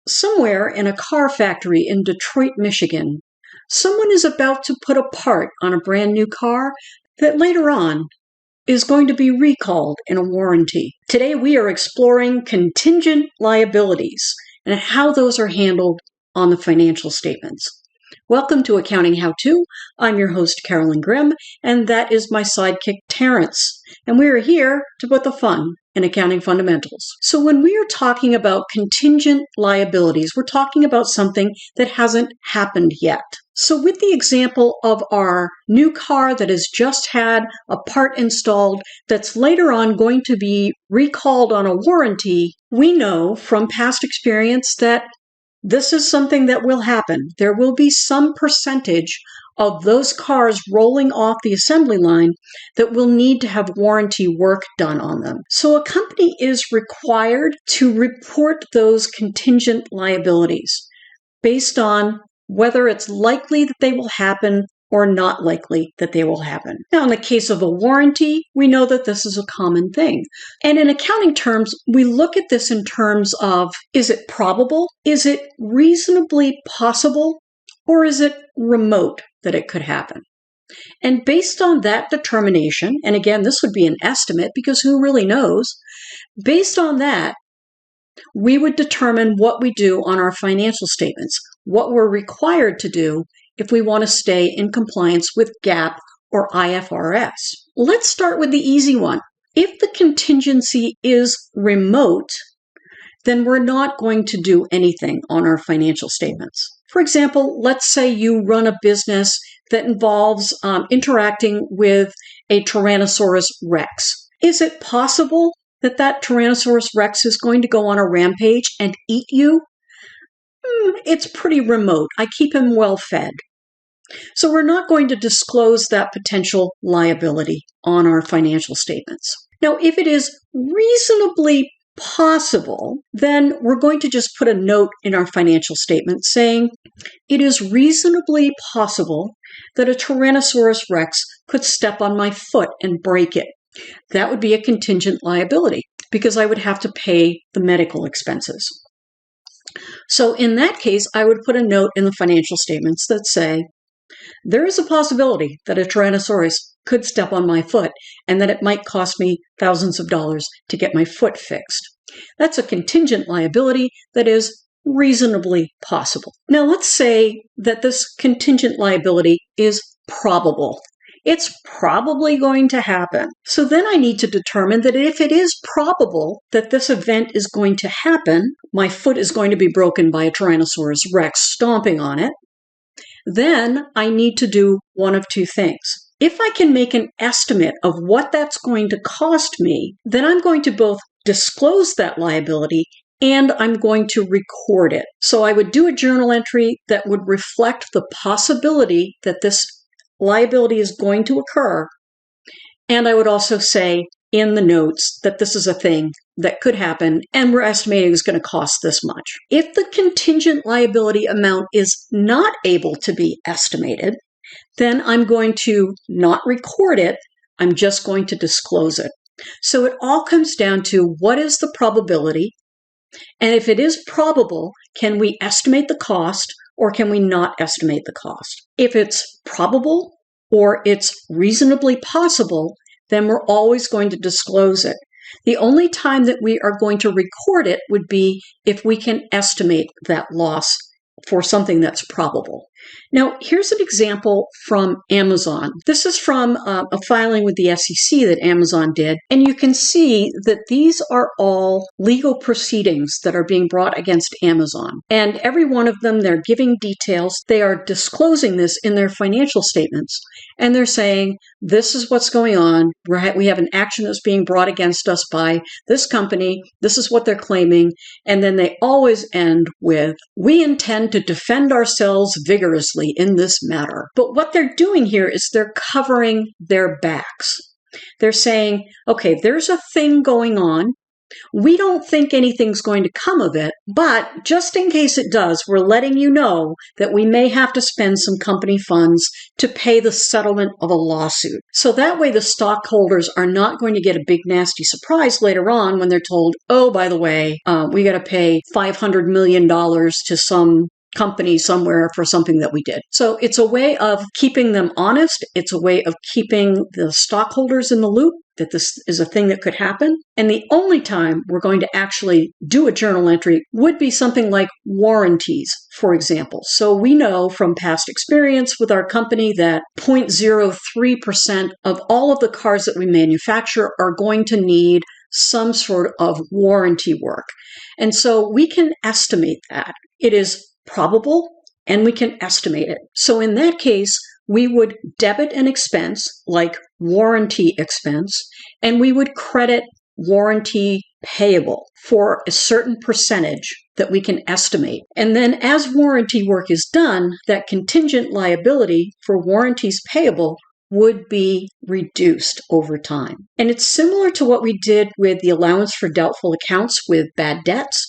Somewhere in a car factory in Detroit, Michigan, someone is about to put a part on a brand new car that later on is going to be recalled in a warranty. Today we are exploring contingent liabilities and how those are handled on the financial statements. Welcome to Accounting How To. I'm your host, Carolyn Grimm, and that is my sidekick, Terrence. And we are here to put the fun in accounting fundamentals. So when we are talking about contingent liabilities, we're talking about something that hasn't happened yet. So with the example of our new car that has just had a part installed that's later on going to be recalled on a warranty, we know from past experience that this is something that will happen. There will be some percentage of those cars rolling off the assembly line that will need to have warranty work done on them. So a company is required to report those contingent liabilities based on whether it's likely that they will happen or not likely that they will happen. Now, in the case of a warranty, we know that this is a common thing. And in accounting terms, we look at this in terms of, is it probable? Is it reasonably possible? Or is it remote that it could happen? And based on that determination, and again, this would be an estimate because who really knows? Based on that, we would determine what we do on our financial statements, what we're required to do if we want to stay in compliance with GAAP or IFRS. Let's start with the easy one. If the contingency is remote, then we're not going to do anything on our financial statements. For example, let's say you run a business that involves interacting with a Tyrannosaurus Rex. Is it possible that that Tyrannosaurus Rex is going to go on a rampage and eat you? It's pretty remote. I keep him well fed. So we're not going to disclose that potential liability on our financial statements. Now, if it is reasonably possible, then we're going to just put a note in our financial statement saying it is reasonably possible that a Tyrannosaurus Rex could step on my foot and break it. That would be a contingent liability because I would have to pay the medical expenses. So in that case, I would put a note in the financial statements that say, there is a possibility that a Tyrannosaurus could step on my foot and that it might cost me thousands of dollars to get my foot fixed. That's a contingent liability that is reasonably possible. Now let's say that this contingent liability is probable. It's probably going to happen. So then I need to determine that if it is probable that this event is going to happen, my foot is going to be broken by a Tyrannosaurus Rex stomping on it, then I need to do one of two things. If I can make an estimate of what that's going to cost me, then I'm going to both disclose that liability and I'm going to record it. So I would do a journal entry that would reflect the possibility that this liability is going to occur. And I would also say in the notes that this is a thing that could happen and we're estimating it's going to cost this much. If the contingent liability amount is not able to be estimated, then I'm going to not record it. I'm just going to disclose it. So it all comes down to what is the probability? And if it is probable, can we estimate the cost or can we not estimate the cost? If it's probable or it's reasonably possible, then we're always going to disclose it. The only time that we are going to record it would be if we can estimate that loss for something that's probable. Now, here's an example from Amazon. This is from a filing with the SEC that Amazon did, and you can see that these are all legal proceedings that are being brought against Amazon. And every one of them, they're giving details. They are disclosing this in their financial statements, and they're saying, this is what's going on. We have an action that's being brought against us by this company. This is what they're claiming. And then they always end with, we intend to defend ourselves vigorously in this matter. But what they're doing here is they're covering their backs. They're saying, okay, there's a thing going on. We don't think anything's going to come of it, but just in case it does, we're letting you know that we may have to spend some company funds to pay the settlement of a lawsuit. So that way the stockholders are not going to get a big nasty surprise later on when they're told, oh, by the way, we got to pay $500 million to some company somewhere for something that we did. So it's a way of keeping them honest. It's a way of keeping the stockholders in the loop that this is a thing that could happen. And the only time we're going to actually do a journal entry would be something like warranties, for example. So we know from past experience with our company that 0.03% of all of the cars that we manufacture are going to need some sort of warranty work. And so we can estimate that. It is probable, and we can estimate it. So in that case, we would debit an expense like warranty expense, and we would credit warranty payable for a certain percentage that we can estimate. And then as warranty work is done, that contingent liability for warranties payable would be reduced over time. And it's similar to what we did with the allowance for doubtful accounts with bad debts.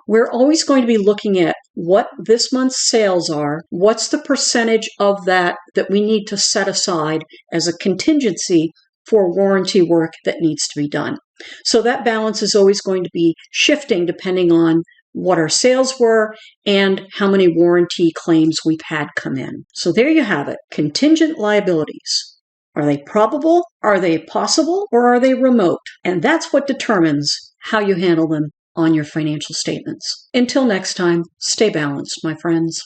We're always going to be looking at what this month's sales are, what's the percentage of that we need to set aside as a contingency for warranty work that needs to be done. So that balance is always going to be shifting depending on what our sales were and how many warranty claims we've had come in. So there you have it, contingent liabilities. Are they probable? Are they possible? Or are they remote? And that's what determines how you handle them on your financial statements. Until next time, stay balanced, my friends.